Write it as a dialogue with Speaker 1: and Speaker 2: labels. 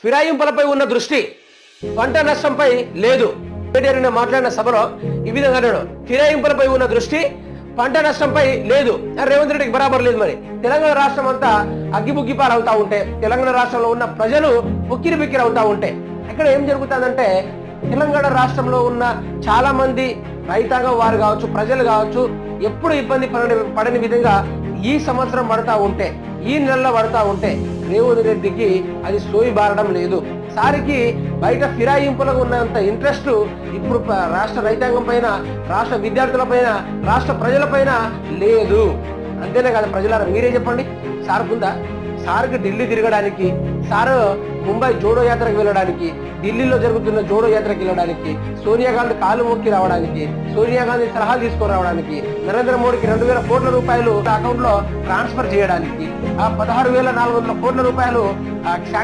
Speaker 1: ఫిరాయింపులపై ఉన్న దృష్టి పంట నష్టంపై లేదు. మాట్లాడిన సభలో ఈ విధంగా అన్నాడు, ఫిరాయింపులపై ఉన్న దృష్టి పంట నష్టంపై లేదు. రేవంత్ రెడ్డికి బరాబర్ లేదు. మరి తెలంగాణ రాష్ట్రం అంతా అగ్గిబుగ్గిపాలు అవుతా ఉంటే, తెలంగాణ రాష్ట్రంలో ఉన్న ప్రజలు ఉక్కిరి బిక్కిరి అవుతా ఉంటే, ఇక్కడ ఏం జరుగుతుందంటే తెలంగాణ రాష్ట్రంలో ఉన్న చాలా మంది రైతాంగం వారు కావచ్చు, ప్రజలు కావచ్చు, ఎప్పుడు ఇబ్బంది పడని విధంగా ఈ సంవత్సరం పడతా ఉంటే, ఈ నెలలో పడతా ఉంటే రేవంత్ రెడ్డికి అది సోయి బారడం లేదు. సారికి బయట ఫిరాయింపులకు ఉన్నంత ఇంట్రెస్ట్ ఇప్పుడు రాష్ట్ర రైతాంగం పైన, రాష్ట్ర విద్యార్థుల పైన, రాష్ట్ర ప్రజల పైన లేదు. అంతేనే కదా ప్రజలారా, మీరే చెప్పండి. సార్కుందా? సార్కి ఢిల్లీ తిరగడానికి, సార్ ముంబై జోడో యాత్రకు వెళ్ళడానికి, ఢిల్లీలో జరుగుతున్న జోడో యాత్రకు వెళ్ళడానికి, సోనియా గాంధీ కాలు మొక్కి రావడానికి, సోనియా గాంధీ సలహాలు తీసుకొని రావడానికి, నరేంద్ర మోడీకి 2000 కోట్ల రూపాయలు అకౌంట్ లో ట్రాన్స్ఫర్ చేయడానికి, ఆ 16,400 కోట్ల రూపాయలు శాంక్షన్